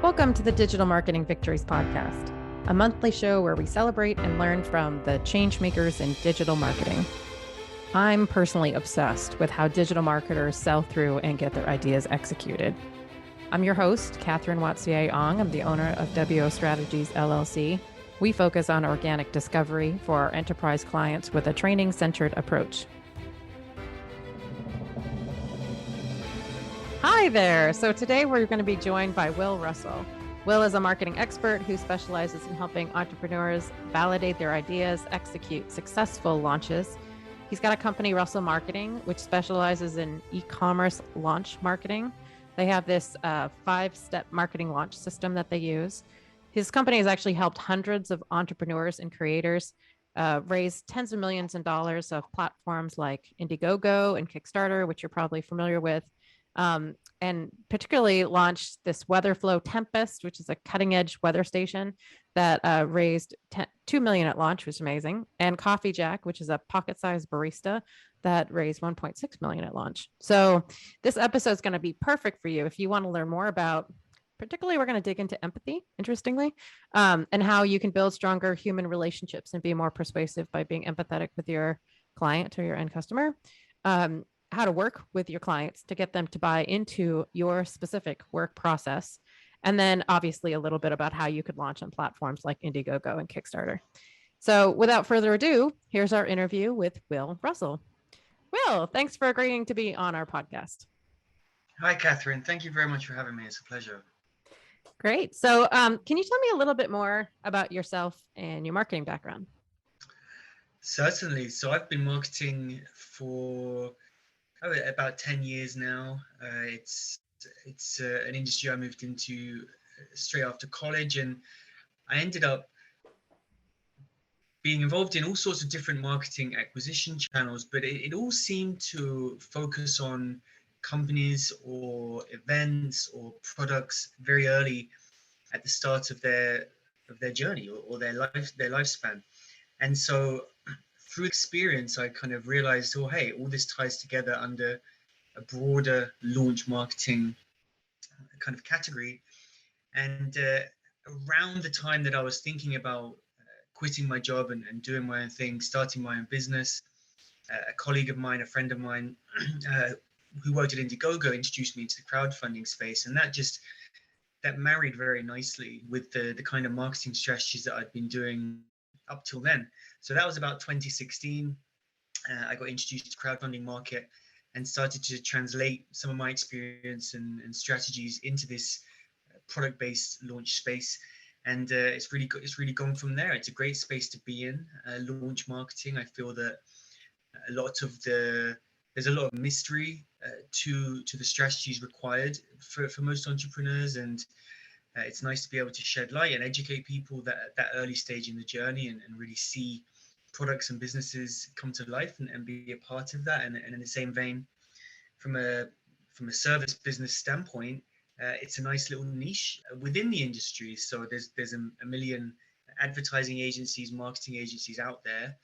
Welcome to the Digital Marketing Victories Podcast, a monthly show where we celebrate and learn from the change makers in digital marketing. I'm personally obsessed with how digital marketers sell through and get their ideas executed. I'm your host, Katherine Watier. I'm the owner of WO Strategies, LLC. We focus on organic discovery for our enterprise clients with a training-centered approach. Hi there. So today we're going to be joined by Will Russell. Will is a marketing expert who specializes in helping entrepreneurs validate their ideas, execute successful launches. He's got a company, Russell Marketing, which specializes in e-commerce launch marketing. They have this 5-step marketing launch system that they use. His company has actually helped hundreds of entrepreneurs and creators raise tens of millions of dollars of platforms like Indiegogo and Kickstarter, which you're probably familiar with. And particularly launched this WeatherFlow Tempest, which is a cutting edge weather station that raised $2 million at launch, which is amazing. And Coffee Jack, which is a pocket sized barista that raised $1.6 million at launch. So this episode is going to be perfect for you if you want to learn more about, particularly we're going to dig into empathy, interestingly, and how you can build stronger human relationships and be more persuasive by being empathetic with your client or your end customer. How to work with your clients to get them to buy into your specific work process. And then obviously a little bit about how you could launch on platforms like Indiegogo and Kickstarter. So without further ado, here's our interview with Will Russell. Will, thanks for agreeing to be on our podcast. Hi, Katherine. Thank you very much for having me. It's a pleasure. Great. So can you tell me a little bit more about yourself and your marketing background? Certainly. So I've been marketing for about 10 years now. It's an industry I moved into straight after college, and I ended up being involved in all sorts of different marketing acquisition channels, but it all seemed to focus on companies or events or products very early at the start of their journey or their lifespan. And so through experience, I kind of realized, oh, hey, all this ties together under a broader launch marketing kind of category. And around the time that I was thinking about quitting my job and doing my own thing, starting my own business, a colleague of mine, a friend of mine who worked at Indiegogo introduced me into the crowdfunding space. And that married very nicely with the kind of marketing strategies that I'd been doing up till then. So that was about 2016. I got introduced to the crowdfunding market and started to translate some of my experience and strategies into this product-based launch space. And it's really gone from there. It's a great space to be in. Launch marketing. I feel that there's a lot of mystery to the strategies required for most entrepreneurs, and it's nice to be able to shed light and educate people that early stage in the journey and really see products and businesses come to life and be a part of that. And in the same vein, from a service business standpoint, it's a nice little niche within the industry. So there's a million advertising agencies, marketing agencies out there,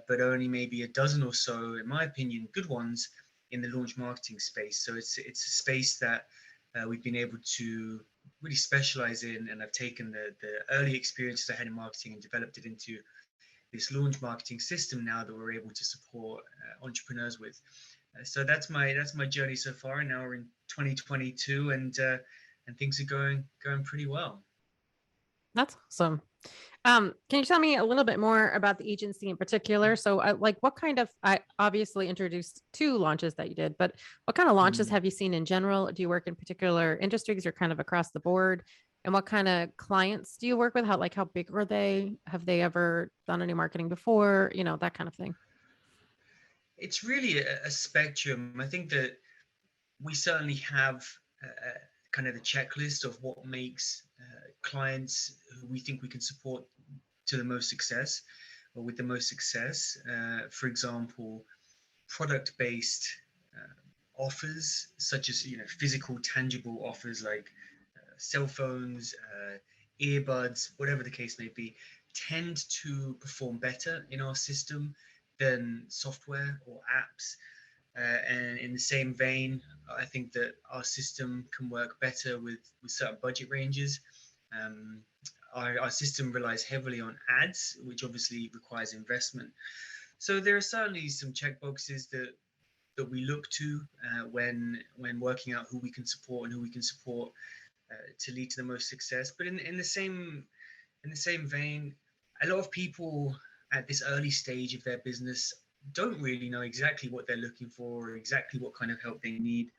but only maybe a dozen or so, in my opinion, good ones in the launch marketing space. So it's a space that we've been able to really specialize in, and I've taken the early experiences I had in marketing and developed it into this launch marketing system now that we're able to support entrepreneurs with. So that's my journey so far, and now we're in 2022, and things are going pretty well. That's awesome. Can you tell me a little bit more about the agency in particular? So what kind of, I obviously introduced 2 launches that you did, but what kind of launches have you seen in general? Do you work in particular industries or kind of across the board? And what kind of clients do you work with? How big are they? Have they ever done any marketing before? That kind of thing. It's really a spectrum. I think that we certainly have kind of the checklist of what makes clients who we think we can support to the most success or with the most success. For example, product-based offers, such as physical, tangible offers like cell phones, earbuds, whatever the case may be, tend to perform better in our system than software or apps. And in the same vein, I think that our system can work better with certain budget ranges. Um, our system relies heavily on ads, which obviously requires investment. So there are certainly some checkboxes that we look to when working out who we can support and who we can support to lead to the most success. But in the same vein, a lot of people at this early stage of their business don't really know exactly what they're looking for or exactly what kind of help they need,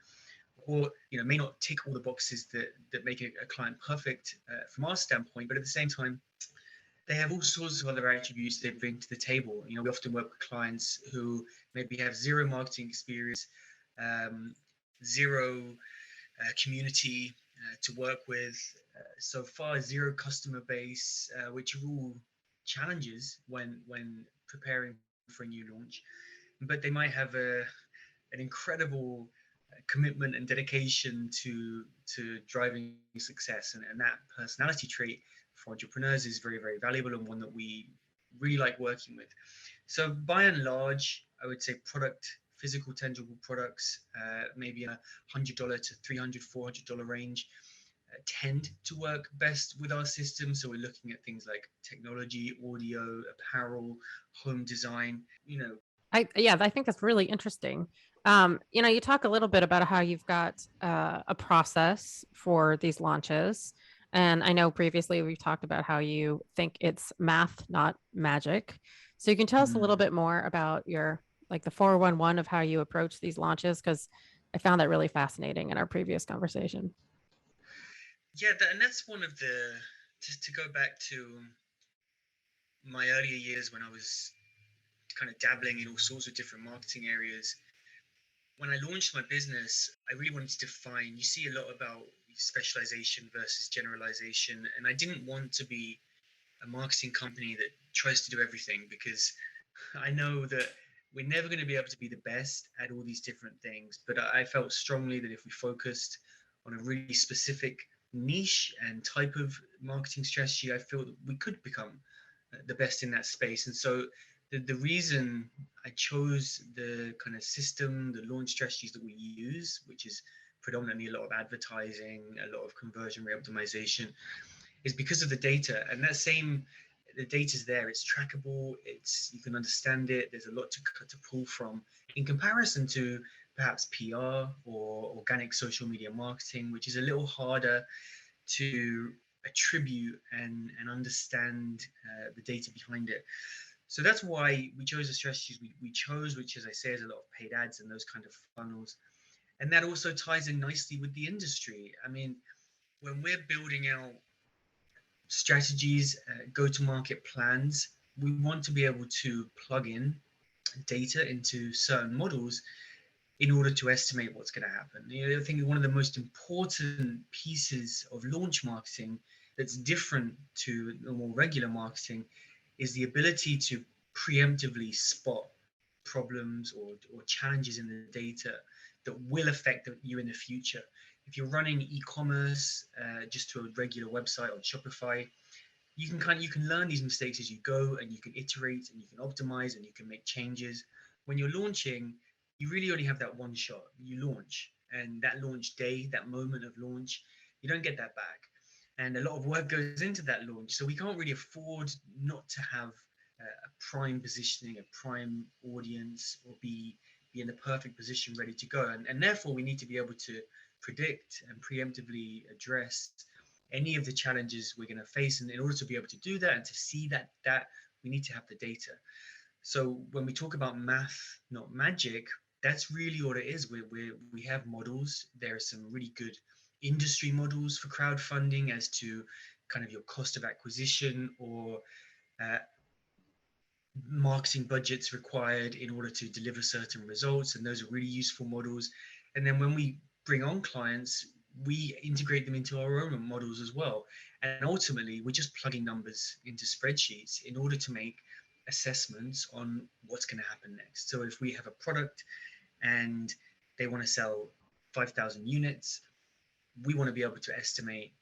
or may not tick all the boxes that make a client perfect from our standpoint. But at the same time, they have all sorts of other attributes they bring to the table. We often work with clients who maybe have zero marketing experience, um, zero community to work with, so far zero customer base, which are all challenges when preparing for a new launch. But they might have an incredible commitment and dedication to driving success, and that personality trait for entrepreneurs is very, very valuable, and one that we really like working with. So by and large, I would say physical tangible products, maybe in a $100 to $300, $400 range, tend to work best with our system. So we're looking at things like technology, audio, apparel, home design. I think that's really interesting. You talk a little bit about how you've got a process for these launches. And I know previously we've talked about how you think it's math, not magic. So you can tell us a little Mm. bit more about your like the 411 of how you approach these launches, because I found that really fascinating in our previous conversation. Yeah, and that's one of the, to go back to my earlier years when I was kind of dabbling in all sorts of different marketing areas. When I launched my business, I really wanted to define, you see a lot about specialization versus generalization, and I didn't want to be a marketing company that tries to do everything, because I know that we're never going to be able to be the best at all these different things. But I felt strongly that if we focused on a really specific niche and type of marketing strategy, I feel that we could become the best in that space. And so the reason I chose the kind of system, the launch strategies that we use, which is predominantly a lot of advertising, a lot of conversion rate optimization, is because of the data. And the data's there, it's trackable, you can understand it, there's a lot to pull from in comparison to perhaps PR or organic social media marketing, which is a little harder to attribute and understand the data behind it. So that's why we chose the strategies we chose, which, as I say, is a lot of paid ads and those kind of funnels. And that also ties in nicely with the industry. I mean, when we're building out strategies, go to market plans, we want to be able to plug in data into certain models in order to estimate what's going to happen. I think one of the most important pieces of launch marketing that's different to the more regular marketing is the ability to preemptively spot problems or challenges in the data that will affect you in the future. If you're running e-commerce just to a regular website on Shopify, you can learn these mistakes as you go, and you can iterate and you can optimize and you can make changes. When you're launching, you really only have that one shot. You launch, and that launch day, that moment of launch, you don't get that back. And a lot of work goes into that launch, so we can't really afford not to have a prime positioning, a prime audience, or be in the perfect position ready to go. And therefore we need to be able to predict and preemptively address any of the challenges we're going to face. And in order to be able to do that and to see that we need to have the data. So when we talk about math, not magic, that's really what it is. We have models. There are some really good industry models for crowdfunding as to kind of your cost of acquisition or uh, marketing budgets required in order to deliver certain results. And those are really useful models. And then when we bring on clients, we integrate them into our own models as well. And ultimately, we're just plugging numbers into spreadsheets in order to make assessments on what's going to happen next. So if we have a product and they want to sell 5,000 units, we want to be able to estimate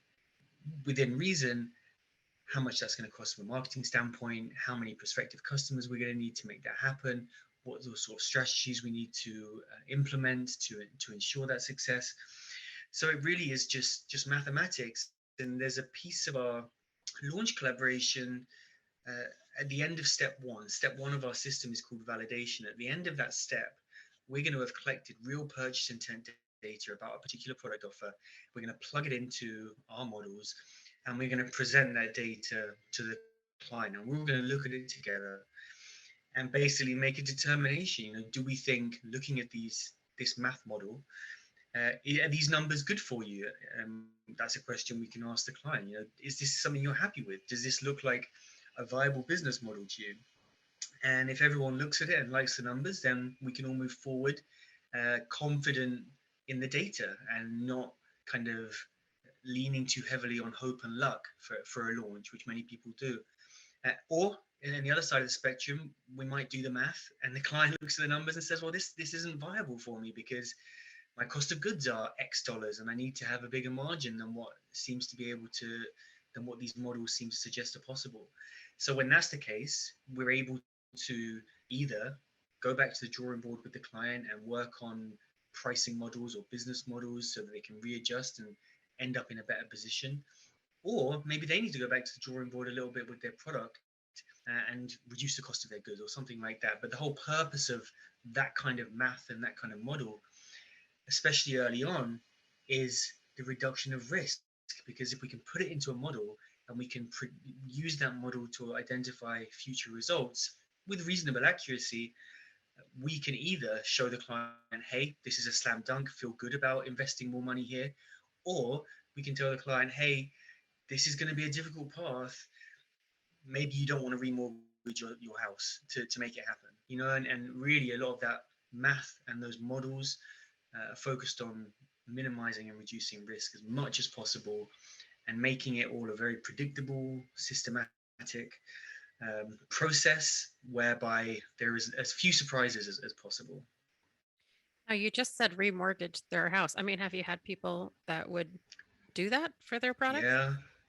within reason how much that's going to cost from a marketing standpoint, how many prospective customers we're going to need to make that happen, what the sort of strategies we need to implement to ensure that success. So it really is just mathematics. And there's a piece of our launch collaboration at the end of step one. Step one of our system is called validation. At the end of that step, we're going to have collected real purchase intent data about a particular product offer. We're going to plug it into our models, and we're going to present that data to the client. And we're going to look at it together and basically make a determination. Do we think, looking at this math model, are these numbers good for you? That's a question we can ask the client. Is this something you're happy with? Does this look like a viable business model to you? And if everyone looks at it and likes the numbers, then we can all move forward, confident in the data and not kind of leaning too heavily on hope and luck for a launch, which many people do. Or on the other side of the spectrum, we might do the math and the client looks at the numbers and says, well, this isn't viable for me because my cost of goods are X dollars and I need to have a bigger margin than what seems to be able to, than what these models seem to suggest are possible. So when that's the case, we're able to either go back to the drawing board with the client and work on pricing models or business models so that they can readjust and end up in a better position. Or maybe they need to go back to the drawing board a little bit with their product and reduce the cost of their goods or something like that. But the whole purpose of that kind of math and that kind of model, especially early on, is the reduction of risk. Because if we can put it into a model and we can use that model to identify future results with reasonable accuracy, we can either show the client, hey, this is a slam dunk, feel good about investing more money here, or we can tell the client, hey, this is going to be a difficult path. Maybe you don't want to remortgage your house to make it happen. And really a lot of that math and those models focused on minimizing and reducing risk as much as possible and making it all a very predictable, systematic process whereby there is as few surprises as possible. Now, you just said remortgage their house. I mean, have you had people that would do that for their products?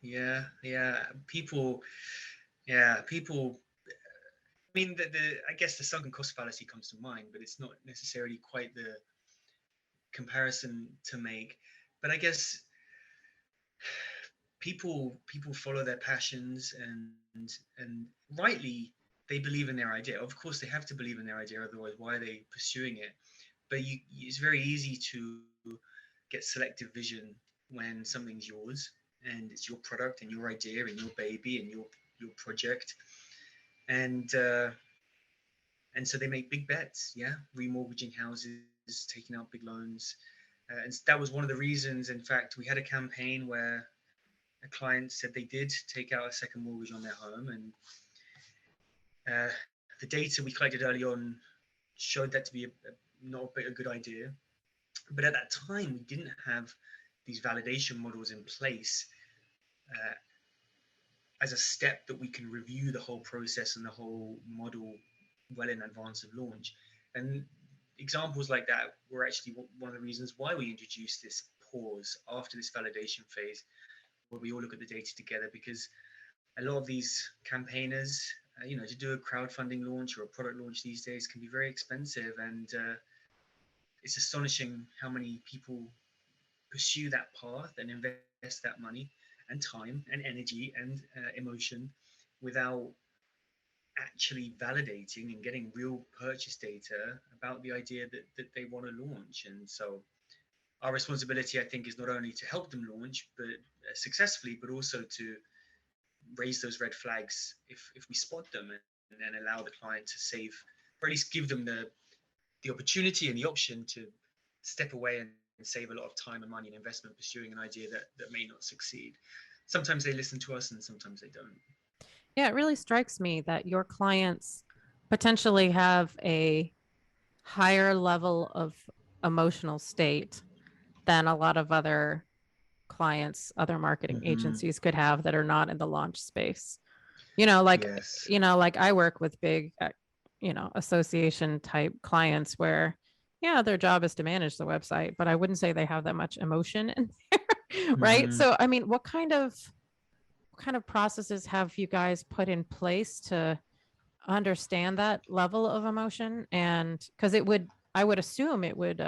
Yeah. People. I mean, I guess the sunken cost fallacy comes to mind, but it's not necessarily quite the comparison to make. But I guess people follow their passions and rightly they believe in their idea. Of course, they have to believe in their idea, otherwise, why are they pursuing it? But it's very easy to get selective vision when something's yours and it's your product and your idea and your baby and your project, and uh, and so they make big bets. Yeah, remortgaging houses, taking out big loans, and that was one of the reasons. In fact, we had a campaign where a client said they did take out a second mortgage on their home, and the data we collected early on showed that to be not a good idea. But at that time, we didn't have these validation models in place uh, as a step that we can review the whole process and the whole model well in advance of launch. And examples like that were actually one of the reasons why we introduced this pause after this validation phase, where we all look at the data together, because a lot of these campaigners, to do a crowdfunding launch or a product launch these days can be very expensive, and it's astonishing how many people pursue that path and invest that money and time and energy and emotion without actually validating and getting real purchase data about the idea that they want to launch. And so our responsibility, I think, is not only to help them launch but successfully, but also to raise those red flags if we spot them, and allow the client to save, or at least give them the opportunity and the option to step away and save a lot of time and money and investment pursuing an idea that may not succeed. Sometimes they listen to us and sometimes they don't. Yeah, it really strikes me that your clients potentially have a higher level of emotional state than a lot of other clients, other marketing Mm-hmm. agencies could have that are not in the launch space. You know, like, Yes. like I work with big, association type clients where, yeah, their job is to manage the website, but I wouldn't say they have that much emotion in there, right? Mm-hmm. So, I mean, what kind of processes have you guys put in place to understand that level of emotion, and because it would, I would assume it would,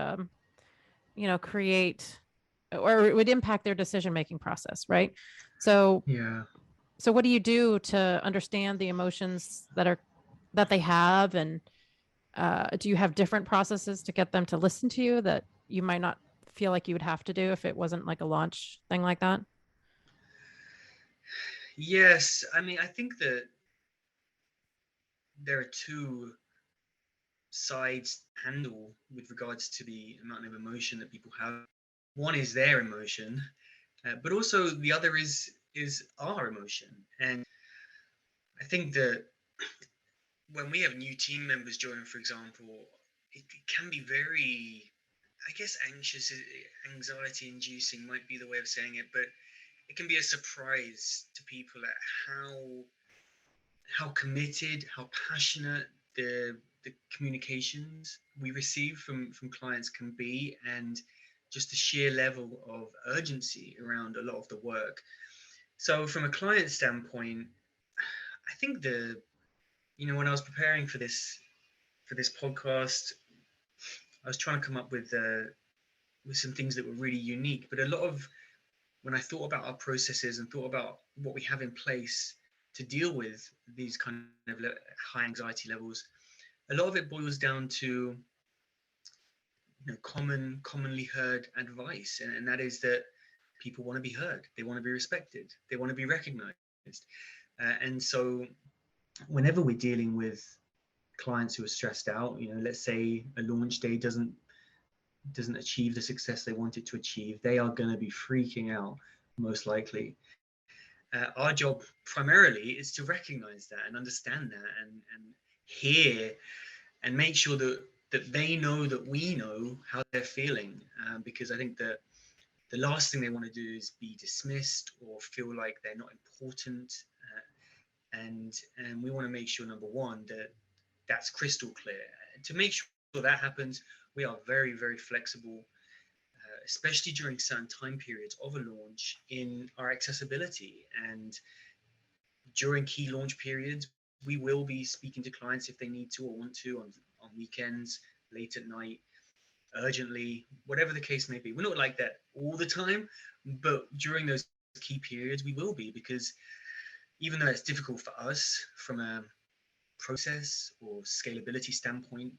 create, or it would impact their decision making process, right? So, Yeah. what do you do to understand the emotions that they have, and do you have different processes to get them to listen to you that you might not feel like you would have to do if it wasn't like a launch thing like that? Yes, I mean, I think that there are two sides to handle with regards to the amount of emotion that people have. One is their emotion, but also the other is our emotion. And I think that when we have new team members join, for example, it can be very, I guess, anxious, anxiety inducing might be the way of saying it, but it can be a surprise to people at how committed, how passionate the communications we receive from clients can be, and just the sheer level of urgency around a lot of the work. So from a client standpoint, I think when I was preparing for this podcast, I was trying to come up with some things that were really unique. But a lot of when I thought about our processes and thought about what we have in place to deal with these kind of high anxiety levels, a lot of it boils down to commonly heard advice, and that is that people want to be heard, they want to be respected, they want to be recognized, and so whenever we're dealing with clients who are stressed out, let's say a launch day doesn't achieve the success they wanted to achieve, they are going to be freaking out most likely. Our job primarily is to recognize that and understand that, and hear and make sure that they know that we know how they're feeling, because I think that the last thing they want to do is be dismissed or feel like they're not important, and we want to make sure, number one, that that's crystal clear. To make sure that happens, we are very, very flexible, especially during certain time periods of a launch, in our accessibility. And during key launch periods, we will be speaking to clients if they need to or want to on weekends, late at night, urgently, whatever the case may be. We're not like that all the time, but during those key periods, we will be, because even though it's difficult for us from a process or scalability standpoint,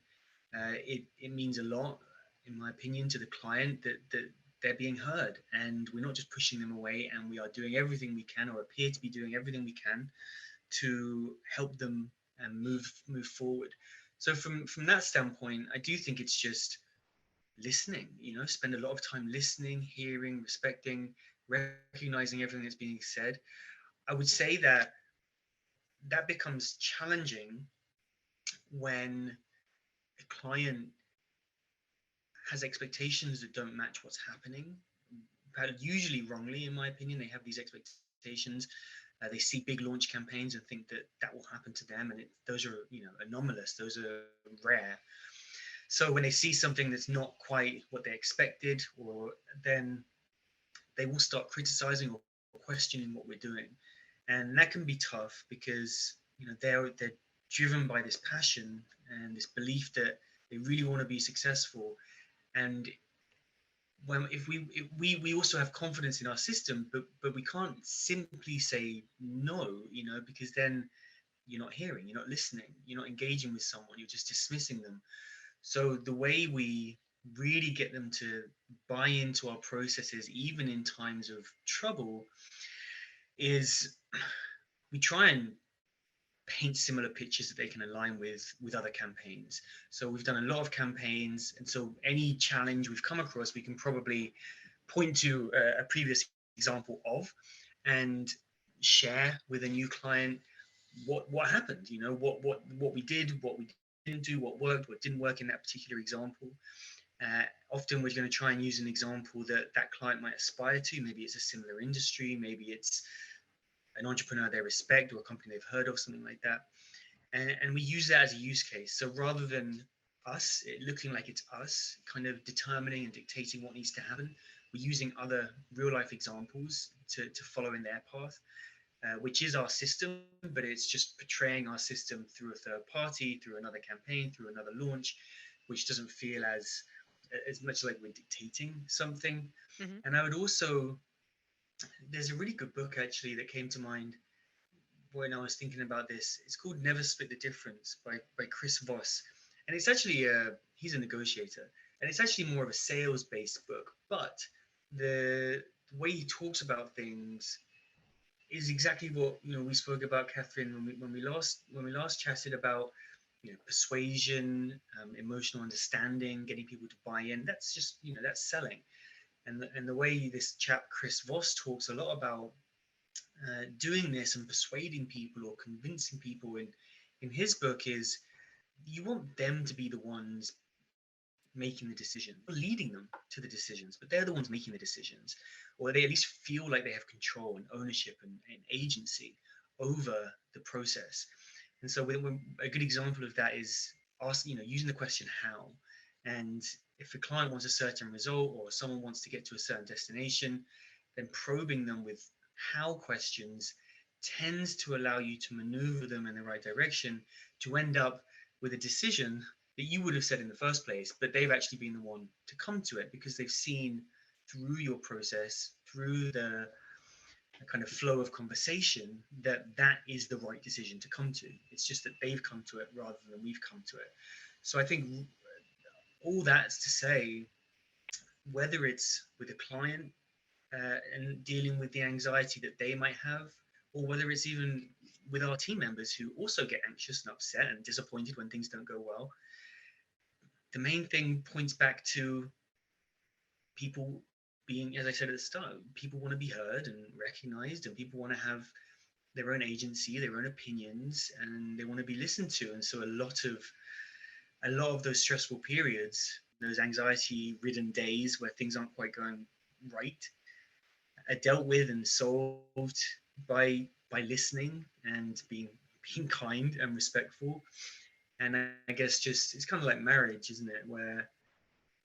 it means a lot, in my opinion, to the client that they're being heard, and we're not just pushing them away, and we are doing everything we can, or appear to be doing everything we can, to help them and move forward. So from that standpoint, I do think it's just listening. Spend a lot of time listening, hearing, respecting, recognizing everything that's being said. I would say that that becomes challenging when a client has expectations that don't match what's happening. Usually wrongly, in my opinion, they have these expectations. They see big launch campaigns and think that that will happen to them, and those are anomalous. Those are rare. So when they see something that's not quite what they expected, or then they will start criticizing or questioning what we're doing, and that can be tough because they're driven by this passion and this belief that they really want to be successful. And when if we also have confidence in our system, but we can't simply say no, because then you're not hearing, you're not listening, you're not engaging with someone, you're just dismissing them. So the way we really get them to buy into our processes, even in times of trouble, is we try and paint similar pictures that they can align with other campaigns. So we've done a lot of campaigns, and so any challenge we've come across, we can probably point to a previous example of, and share with a new client what happened. What we did, what we didn't do, what worked, what didn't work in that particular example. Often we're going to try and use an example that client might aspire to. Maybe it's a similar industry, maybe it's an entrepreneur they respect or a company they've heard of, something like that. And we use that as a use case. So rather than us, it looking like it's us kind of determining and dictating what needs to happen, we're using other real life examples to follow in their path. which is our system, but it's just portraying our system through a third party, through another campaign, through another launch, which doesn't feel as much like we're dictating something. Mm-hmm. And I would also, there's a really good book actually that came to mind when I was thinking about this. It's called Never Split the Difference by Chris Voss. And it's actually, he's a negotiator. And it's actually more of a sales based book. But the way he talks about things is exactly what we spoke about, Catherine, when we last chatted about persuasion, emotional understanding, getting people to buy in. That's just that's selling, and the way this chap Chris Voss talks a lot about doing this and persuading people or convincing people in his book is you want them to be the ones making the decision, leading them to the decisions, but they're the ones making the decisions, or they at least feel like they have control and ownership and agency over the process. And so, a good example of that is using the question how. And if a client wants a certain result or someone wants to get to a certain destination, then probing them with how questions tends to allow you to maneuver them in the right direction to end up with a decision that you would have said in the first place, but they've actually been the one to come to it because they've seen through your process, through the kind of flow of conversation, that is the right decision to come to. It's just that they've come to it rather than we've come to it. So I think all that's to say, whether it's with a client and dealing with the anxiety that they might have, or whether it's even with our team members who also get anxious and upset and disappointed when things don't go well, the main thing points back to people being, as I said at the start, people want to be heard and recognized, and people want to have their own agency, their own opinions, and they want to be listened to. And so a lot of those stressful periods, those anxiety-ridden days where things aren't quite going right, are dealt with and solved by listening and being kind and respectful. And I guess just it's kind of like marriage, isn't it? Where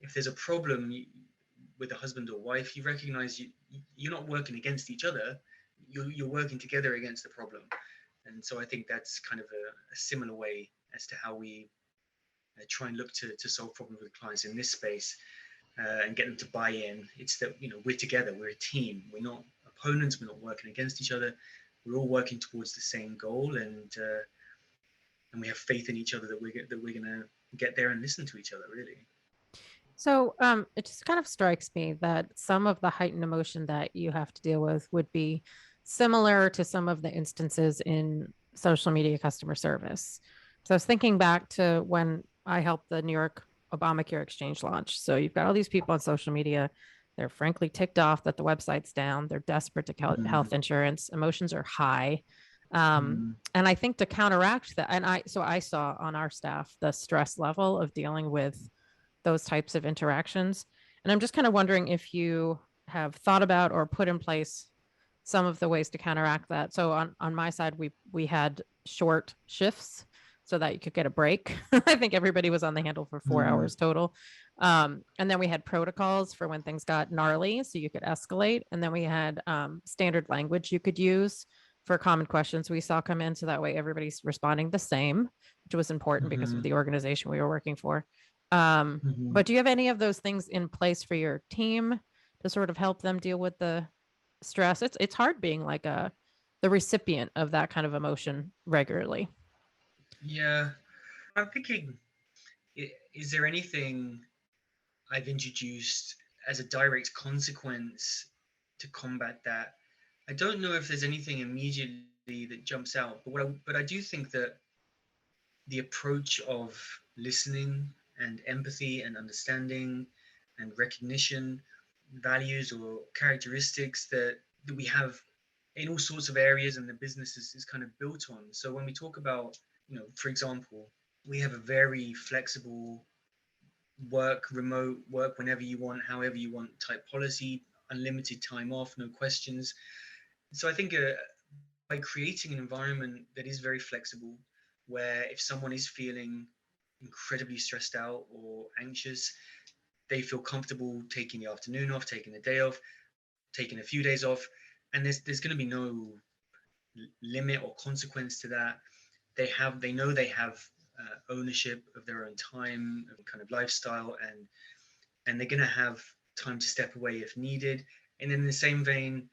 if there's a problem with a husband or wife, you recognize you're not working against each other. You're working together against the problem. And so I think that's kind of a similar way as to how we try and look to solve problems with clients in this space and get them to buy in. It's that we're together, we're a team, we're not opponents, we're not working against each other. We're all working towards the same goal, and we have faith in each other that we're gonna get there and listen to each other, really. So it just kind of strikes me that some of the heightened emotion that you have to deal with would be similar to some of the instances in social media customer service. So I was thinking back to when I helped the New York Obamacare exchange launch. So you've got all these people on social media. They're frankly ticked off that the website's down. They're desperate to get Mm, health insurance. Emotions are high. mm, And I think to counteract that, and I saw on our staff the stress level of dealing with those types of interactions. And I'm just kind of wondering if you have thought about or put in place some of the ways to counteract that. So on my side, we had short shifts so that you could get a break. I think everybody was on the handle for 4 hours mm, total. And then we had protocols for when things got gnarly, so you could escalate. And then we had standard language you could use for common questions we saw come in, so that way everybody's responding the same, which was important because of mm, the organization we were working for. mm. But do you have any of those things in place for your team to sort of help them deal with the stress? It's hard being like the recipient of that kind of emotion regularly. Yeah, I'm thinking, is there anything I've introduced as a direct consequence to combat that? I don't know if there's anything immediately that jumps out, but I do think that the approach of listening and empathy and understanding and recognition, values or characteristics that we have in all sorts of areas and the business is kind of built on. So when we talk about, for example, we have a very flexible remote work whenever you want, however you want type policy, unlimited time off, no questions. So I think by creating an environment that is very flexible, where if someone is feeling incredibly stressed out or anxious, they feel comfortable taking the afternoon off, taking the day off, taking a few days off, and there's going to be limit or consequence to that. They know they have ownership of their own time, of kind of lifestyle, and they're going to have time to step away if needed. And then in the same vein,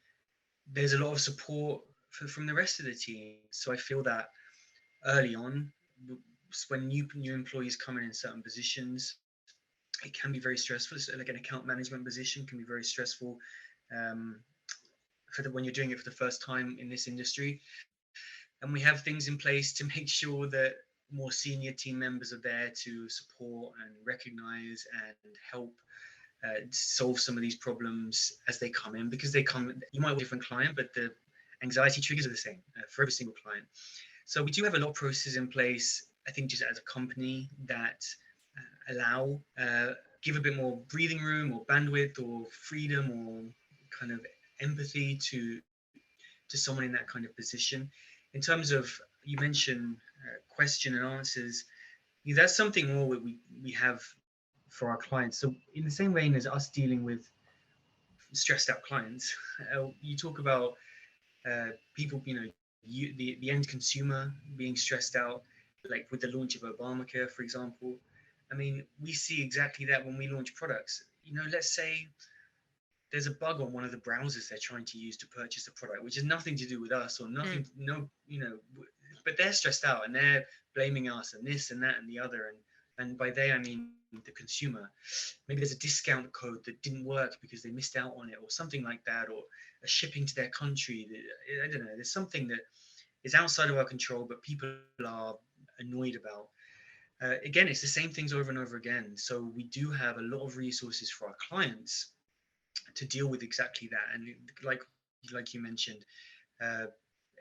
there's a lot of support from the rest of the team. So I feel that early on, when new employees come in certain positions, it can be very stressful. So like an account management position can be very stressful, um, when you're doing it for the first time in this industry. And we have things in place to make sure that more senior team members are there to support and recognize and help solve some of these problems as they come in, because they come, you might have a different client, but the anxiety triggers are the same for every single client. So we do have a lot of processes in place, I think, just as a company that allow, give a bit more breathing room or bandwidth or freedom or kind of empathy to someone in that kind of position. In terms of, you mentioned question and answers, that's something more we have for our clients. So in the same vein as us dealing with stressed out clients, you talk about people, the end consumer being stressed out, like with the launch of Obamacare, for example. I mean, we see exactly that when we launch products. Let's say there's a bug on one of the browsers they're trying to use to purchase a product, which has nothing to do with us or nothing, no, but they're stressed out and they're blaming us and this and that and the other. And by they, I mean the consumer. Maybe there's a discount code that didn't work because they missed out on it or something like that, or a shipping to their country. I don't know. There's something that is outside of our control, but people are annoyed about. Again, it's the same things over and over again. So we do have a lot of resources for our clients to deal with exactly that. And like you mentioned, uh,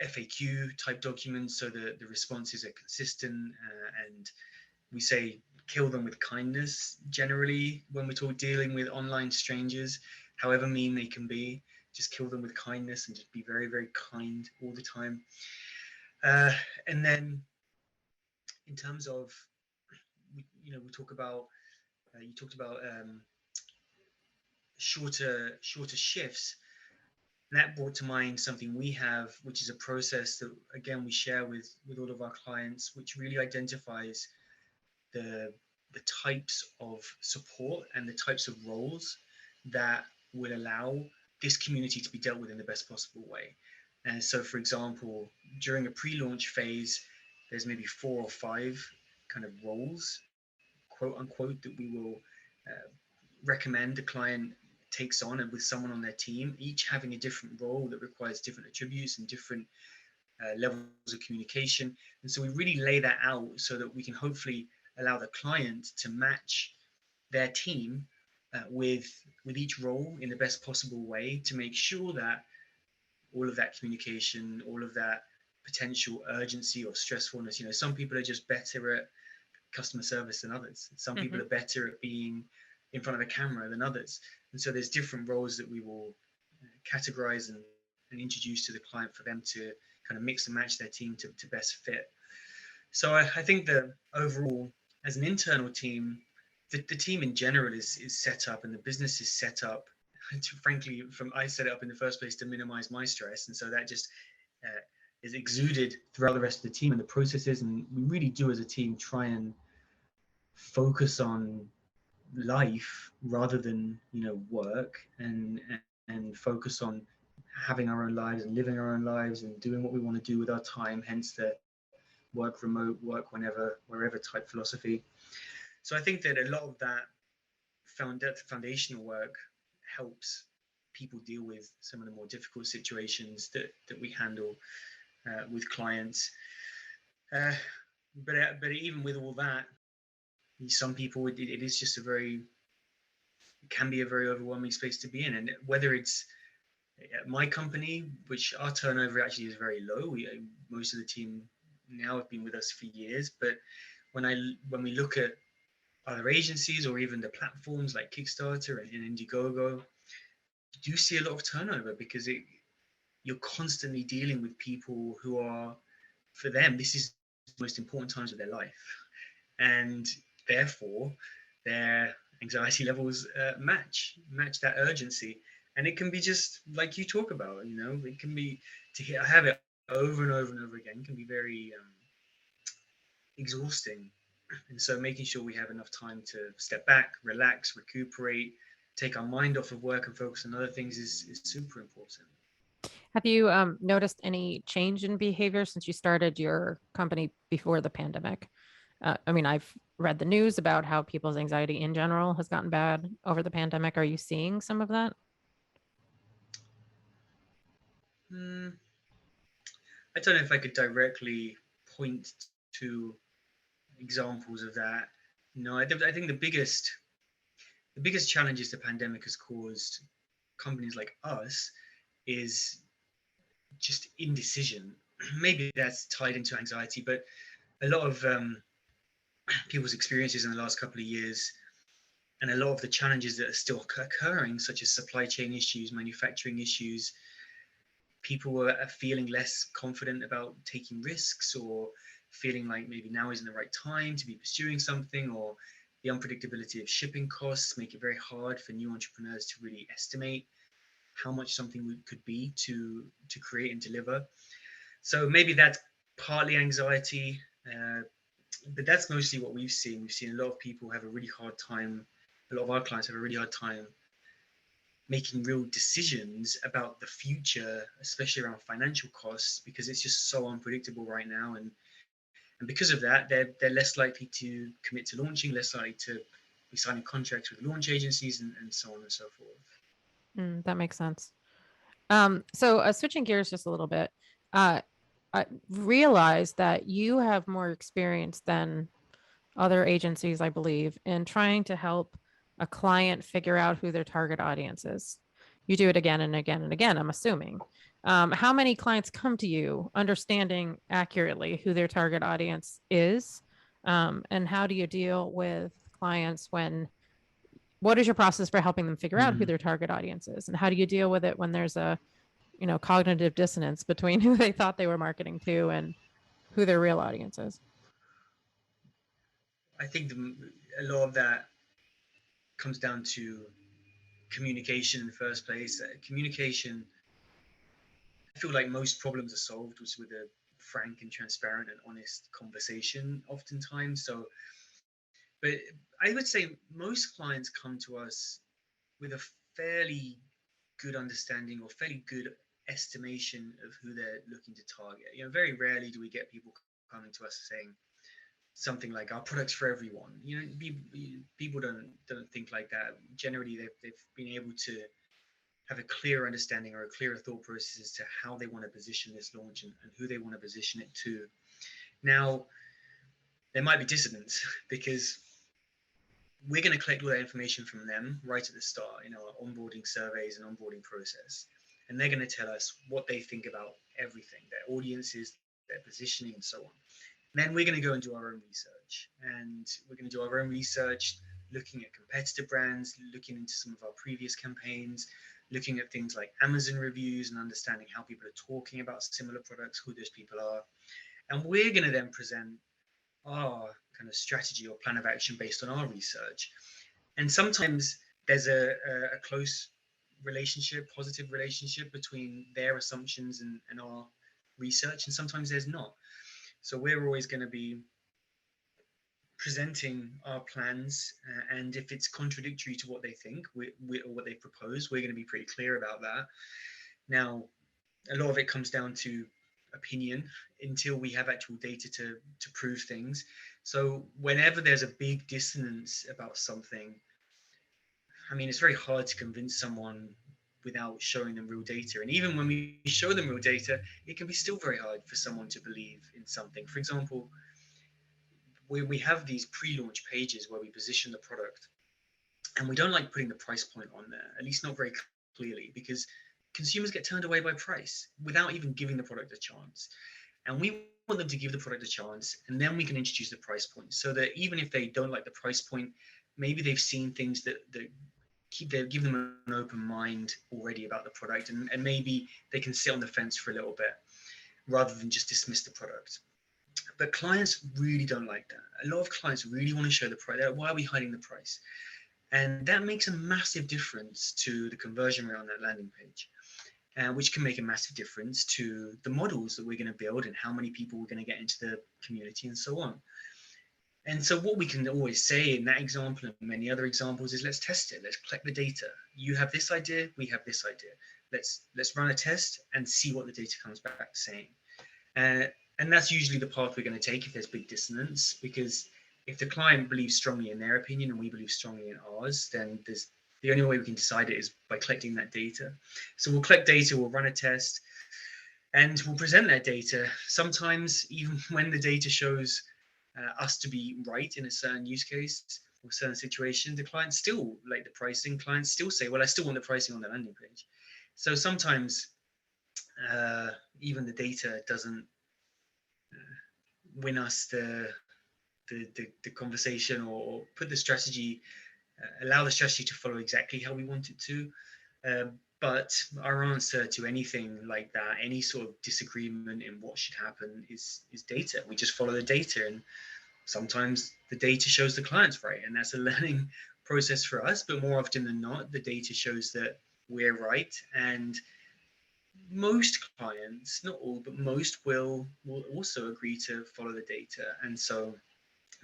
FAQ type documents, so the responses are consistent, and we say kill them with kindness. Generally, when we're dealing with online strangers, however mean they can be, just kill them with kindness and just be very, very kind all the time. Uh, and then in terms of, we talk about, you talked about shorter shifts. And that brought to mind something we have, which is a process that, again, we share with all of our clients, which really identifies the the types of support and the types of roles that will allow this community to be dealt with in the best possible way. And so, for example, during a pre-launch phase, there's maybe 4 or 5 kind of roles, quote unquote, that we will uh, recommend the client takes on, and with someone on their team, each having a different role that requires different attributes and different levels of communication. And so we really lay that out so that we can hopefully allow the client to match their team with each role in the best possible way, to make sure that all of that communication, all of that potential urgency or stressfulness, some people are just better at customer service than others. Some people are better at being in front of a camera than others. And so there's different roles that we will categorize and introduce to the client for them to kind of mix and match their team to best fit. So I think that overall, as an internal team, the team in general is set up, and the business is set up to, frankly, I set it up in the first place to minimize my stress. And so that just uh, is exuded throughout the rest of the team and the processes. And we really do, as a team, try and focus on life rather than work, and focus on having our own lives and living our own lives and doing what we want to do with our time, hence the work remote, work whenever, wherever type philosophy. So I think that a lot of that foundational work helps people deal with some of the more difficult situations that we handle with clients. But even with all that, some people, it is just it can be a very overwhelming space to be in. And whether it's my company, which our turnover actually is very low, most of the team now have been with us for years. But when we look at other agencies or even the platforms like Kickstarter and Indiegogo, you do see a lot of turnover, because you're constantly dealing with people who are, for them, this is the most important times of their life. And therefore, their anxiety levels match that urgency. And it can be just like you talk about, it can be I have it over and over and over again can be very exhausting. And so making sure we have enough time to step back, relax, recuperate, take our mind off of work and focus on other things is super important. Have you noticed any change in behavior since you started your company before the pandemic? I mean, I've read the news about how people's anxiety in general has gotten bad over the pandemic. Are you seeing some of that? Hmm, I don't know if I could directly point to examples of that. No, I think the biggest challenges the pandemic has caused companies like us is just indecision. Maybe that's tied into anxiety, but a lot of people's experiences in the last couple of years and a lot of the challenges that are still occurring, such as supply chain issues, manufacturing issues, people were feeling less confident about taking risks or feeling like maybe now isn't the right time to be pursuing something, or the unpredictability of shipping costs make it very hard for new entrepreneurs to really estimate how much something could be to create and deliver. So maybe that's partly anxiety, but that's mostly what we've seen. We've seen a lot of people have a really hard time. A lot of our clients have a really hard time making real decisions about the future, especially around financial costs, because it's just so unpredictable right now. And because of that, they're less likely to commit to launching, less likely to be signing contracts with launch agencies, and so on and so forth. That makes sense. So switching gears just a little bit, uh, I realized that you have more experience than other agencies, I believe, in trying to help a client figure out who their target audience is. You do it again and again and again, I'm assuming. How many clients come to you understanding accurately who their target audience is? And how do you deal with clients what is your process for helping them figure out who Mm. their target audience is? And how do you deal with it when there's a, cognitive dissonance between who they thought they were marketing to and who their real audience is? I think a lot of that comes down to communication in the first place. Communication, I feel like most problems are solved with a frank and transparent and honest conversation, oftentimes. But I would say most clients come to us with a fairly good understanding or fairly good estimation of who they're looking to target. Very rarely do we get people coming to us saying something like our products for everyone. People don't think like that. Generally, they've been able to have a clear understanding or a clearer thought process as to how they want to position this launch and who they want to position it to. Now, there might be dissonance because we're going to collect all that information from them right at the start in our onboarding surveys and onboarding process. And they're going to tell us what they think about everything, their audiences, their positioning, and so on. And then we're going to go and do our own research. And we're going to do our own research, looking at competitor brands, looking into some of our previous campaigns, looking at things like Amazon reviews and understanding how people are talking about similar products, who those people are. And we're going to then present our kind of strategy or plan of action based on our research. And sometimes there's a close relationship, positive relationship between their assumptions and our research, and sometimes there's not. So we're always going to be presenting our plans, and if it's contradictory to what they think or what they propose, we're going to be pretty clear about that. Now, a lot of it comes down to opinion until we have actual data to prove things. So whenever there's a big dissonance about something, I mean, it's very hard to convince someone without showing them real data. And even when we show them real data, it can be still very hard for someone to believe in something. For example, we have these pre-launch pages where we position the product, and we don't like putting the price point on there, at least not very clearly, because consumers get turned away by price without even giving the product a chance. And we want them to give the product a chance, and then we can introduce the price point, so that even if they don't like the price point, maybe they've seen things that give them an open mind already about the product, and maybe they can sit on the fence for a little bit rather than just dismiss the product. But clients really don't like that. A lot of clients really want to show the price. Why are we hiding the price? And that makes a massive difference to the conversion rate on that landing page. which can make a massive difference to the models that we're going to build and how many people we're going to get into the community and so on. And so what we can always say in that example and many other examples is let's test it. Let's collect the data. You have this idea, we have this idea. Let's run a test and see what the data comes back saying. Uh, and that's usually the path we're going to take if there's big dissonance, because if the client believes strongly in their opinion and we believe strongly in ours, then there's the only way we can decide it is by collecting that data. So we'll collect data, we'll run a test, and we'll present that data. Sometimes even when the data shows us to be right in a certain use case or certain situation, the clients still like the pricing. Clients still say, well, I still want the pricing on the landing page. So sometimes even the data doesn't win us the conversation, or put the strategy, allow the strategy to follow exactly how we want it to. But our answer to anything like that, any sort of disagreement in what should happen, is data. We just follow the data, and sometimes the data shows the client's right, and that's a learning process for us. But more often than not, the data shows that we're right, and most clients, not all, but most will also agree to follow the data. And so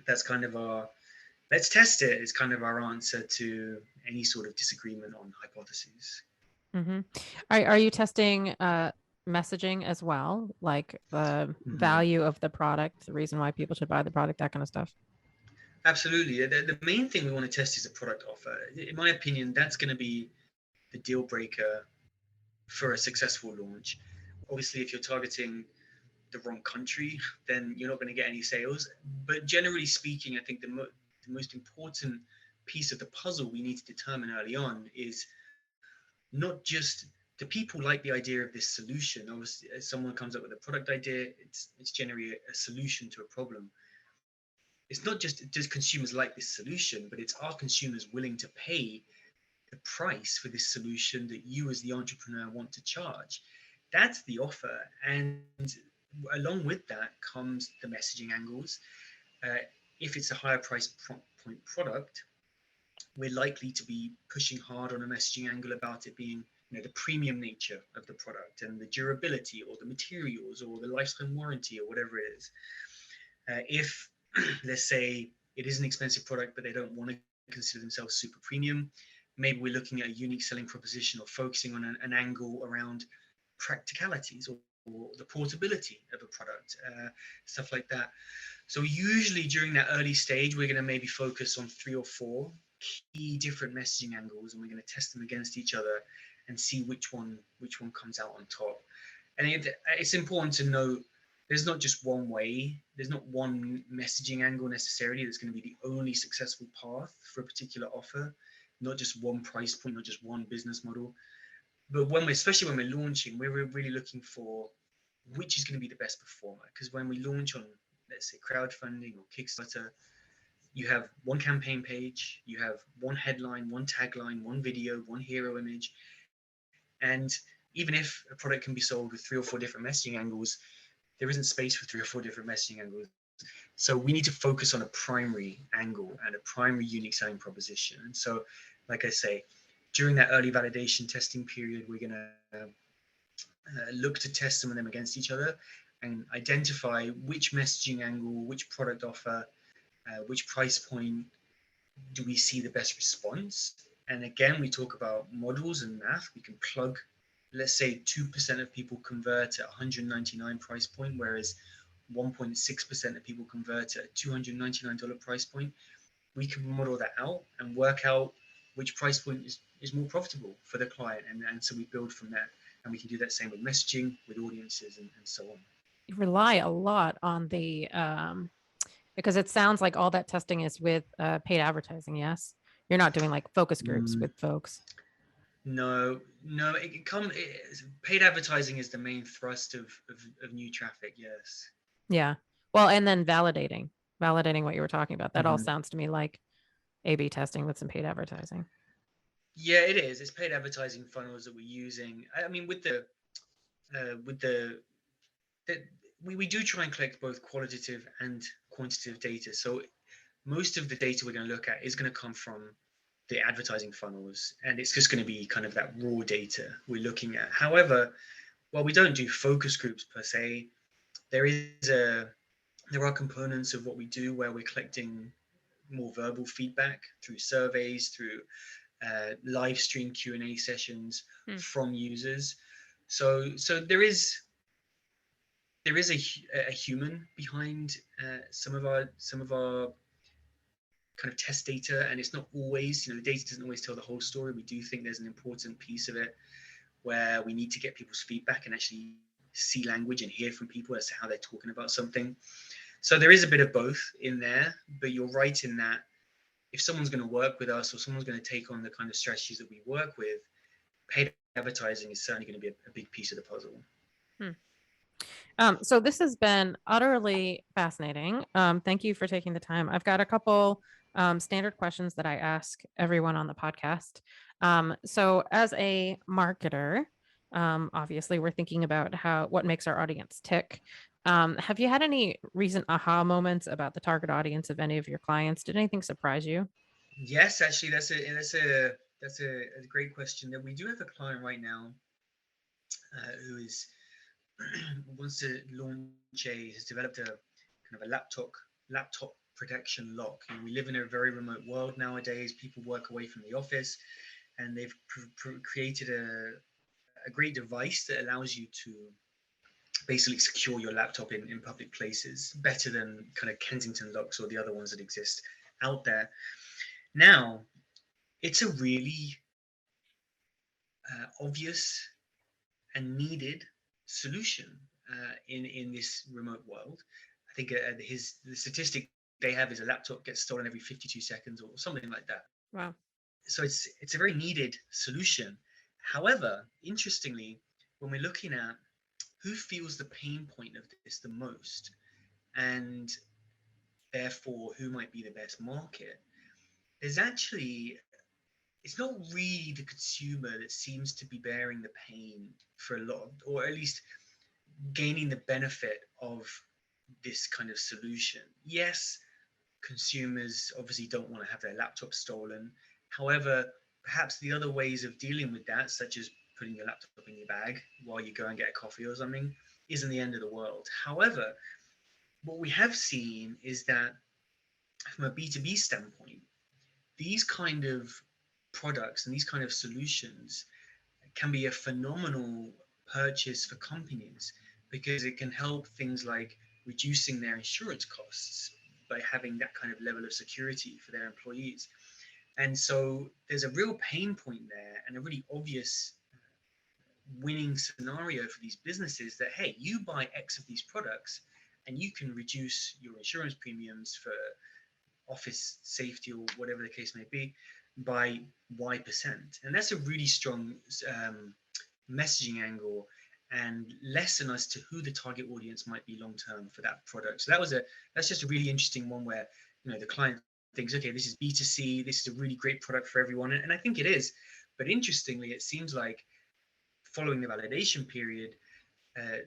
that's kind of our let's test it is kind of our answer to any sort of disagreement on hypotheses. Mm-hmm. Are you testing messaging as well, like the Mm-hmm. value of the product, the reason why people should buy the product, that kind of stuff? Absolutely. The main thing we want to test is a product offer. In my opinion, that's going to be the deal breaker for a successful launch. Obviously, if you're targeting the wrong country, then you're not going to get any sales. But generally speaking, I think the most important piece of the puzzle we need to determine early on is not just, do people like the idea of this solution? Obviously, if someone comes up with a product idea, it's generally a solution to a problem. It's not just does consumers like this solution, but it's, are consumers willing to pay the price for this solution that you as the entrepreneur want to charge? That's the offer. And along with that comes the messaging angles. uh, if it's a higher price point product, we're likely to be pushing hard on a messaging angle about it being, the premium nature of the product and the durability or the materials or the lifetime warranty or whatever it is. If let's say it is an expensive product but they don't want to consider themselves super premium, maybe we're looking at a unique selling proposition or focusing on an angle around practicalities or the portability of a product, stuff like that. So usually during that early stage, we're going to maybe focus on 3 or 4 key different messaging angles, and we're going to test them against each other and see which one comes out on top. And it's important to note there's not just one way. There's not one messaging angle necessarily that's going to be the only successful path for a particular offer. Not just one price point, not just one business model. But especially when we're launching, we're really looking for which is going to be the best performer. Because when we launch on, let's say, crowdfunding or Kickstarter, you have one campaign page, you have one headline, one tagline, one video, one hero image. And even if a product can be sold with 3 or 4 different messaging angles, there isn't space for 3 or 4 different messaging angles. So we need to focus on a primary angle and a primary unique selling proposition. And so, like I say, during that early validation testing period, we're going to look to test some of them against each other and identify which messaging angle, which product offer, which price point do we see the best response. And again, we talk about models and math. We can plug, let's say 2% of people convert at 199 price point, whereas 1.6% of people convert at a $299 price point. We can model that out and work out which price point is more profitable for the client. And so we build from that. And we can do that same with messaging, with audiences, and so on. You rely a lot on the because it sounds like all that testing is with paid advertising. Yes, you're not doing like focus groups Mm, with folks. no, no. Paid advertising is the main thrust of new traffic. Yes. Yeah. Well, and then validating what you were talking about. That all Mm-hmm. sounds to me like A/B testing with some paid advertising. Yeah, it is. It's paid advertising funnels that we're using. I mean, with the we do try and collect both qualitative and quantitative data. So most of the data we're going to look at is going to come from the advertising funnels, and it's just going to be kind of that raw data we're looking at. However, while we don't do focus groups per se, there are components of what we do where we're collecting more verbal feedback through surveys, through live stream Q&A sessions Hmm. from users. So there is a human behind some of our kind of test data, and it's not always, the data doesn't always tell the whole story. We do think there's an important piece of it where we need to get people's feedback and actually see language and hear from people as to how they're talking about something. So there is a bit of both in there, but you're right in that if someone's going to work with us or someone's going to take on the kind of strategies that we work with, paid advertising is certainly going to be a big piece of the puzzle. Hmm. So this has been utterly fascinating. Thank you for taking the time. I've got a couple standard questions that I ask everyone on the podcast. So as a marketer, obviously we're thinking about what makes our audience tick. Have you had any recent aha moments about the target audience of any of your clients? Did anything surprise you? Yes, actually, that's a great question. That we do have a client right now who is wants to has developed a kind of a laptop protection lock. We live in a very remote world nowadays. People work away from the office, and they've created a great device that allows you to basically secure your laptop in public places better than kind of Kensington locks or the other ones that exist out there. Now, it's a really obvious and needed solution in this remote world. I think the statistic they have is a laptop gets stolen every 52 seconds or something like that. Wow. So it's a very needed solution. However, interestingly, when we're looking at who feels the pain point of this the most, and therefore who might be the best market, there's actually it's not really the consumer that seems to be bearing the pain for a lot of, or at least gaining the benefit of this kind of solution. Yes, consumers obviously don't want to have their laptop stolen. However, perhaps the other ways of dealing with that, such as putting your laptop in your bag while you go and get a coffee or something, isn't the end of the world. However, what we have seen is that from a B2B standpoint, these kind of products and these kind of solutions can be a phenomenal purchase for companies because it can help things like reducing their insurance costs by having that kind of level of security for their employees. And so there's a real pain point there and a really obvious winning scenario for these businesses that, hey, you buy X of these products and you can reduce your insurance premiums for office safety or whatever the case may be by Y%. And that's a really strong messaging angle and lesson as to who the target audience might be long term for that product. So that's just a really interesting one where the client thinks, okay, this is B2C, this is a really great product for everyone, and I think it is. But interestingly, it seems like following the validation period,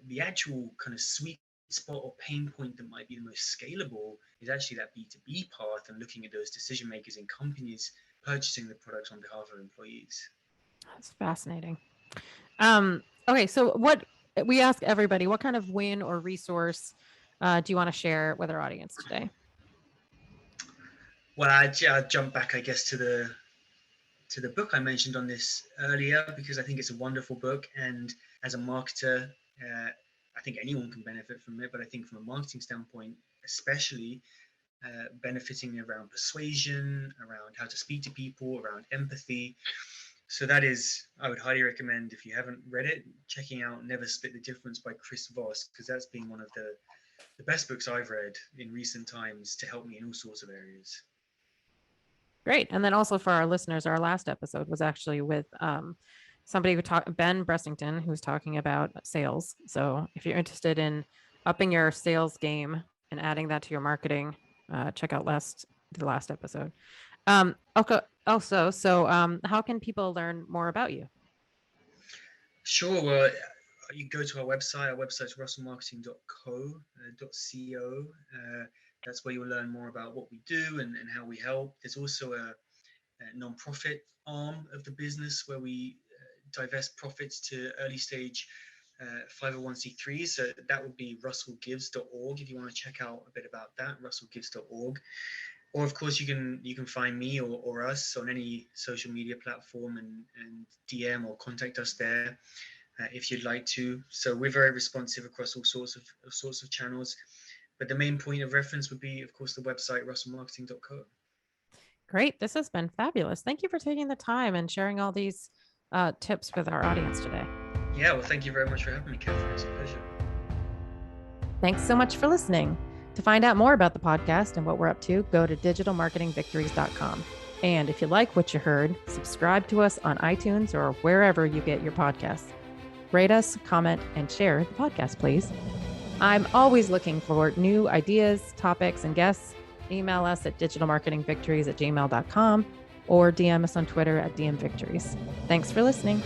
the actual kind of sweet spot or pain point that might be the most scalable is actually that B2B path and looking at those decision makers in companies purchasing the products on behalf of employees. That's fascinating. Okay, so what we ask everybody, what kind of win or resource do you want to share with our audience today? Well, I jump back, I guess, to the book I mentioned on this earlier because I think it's a wonderful book, and as a marketer, I think anyone can benefit from it. But I think from a marketing standpoint, especially benefiting around persuasion, around how to speak to people, around empathy. So that is, I would highly recommend if you haven't read it, checking out Never Split the Difference by Chris Voss, because that's been one of the best books I've read in recent times to help me in all sorts of areas. Great. And then also for our listeners, our last episode was actually with somebody who talked, Ben Bressington, who was talking about sales. So if you're interested in upping your sales game and adding that to your marketing, check out the last episode. Okay. Also, so how can people learn more about you? Sure. Well, you go to our website. Our website's russellmarketing.co. That's where you'll learn more about what we do and how we help. There's also nonprofit arm of the business where we divest profits to early stage 501c3s. So that would be russellgives.org if you want to check out a bit about that, russellgives.org. Or of course you can find me or us on any social media platform and DM or contact us there if you'd like to. So we're very responsive across all sorts of channels. But the main point of reference would be, of course, the website russellmarketing.co. Great. This has been fabulous. Thank you for taking the time and sharing all these tips with our audience today. Yeah, well, thank you very much for having me, Katherine. It's a pleasure. Thanks so much for listening. To find out more about the podcast and what we're up to, go to digitalmarketingvictories.com. And if you like what you heard, subscribe to us on iTunes or wherever you get your podcasts. Rate us, comment, and share the podcast, please. I'm always looking for new ideas, topics, and guests. Email us at digitalmarketingvictories@gmail.com or DM us on Twitter at DMVictories. Thanks for listening.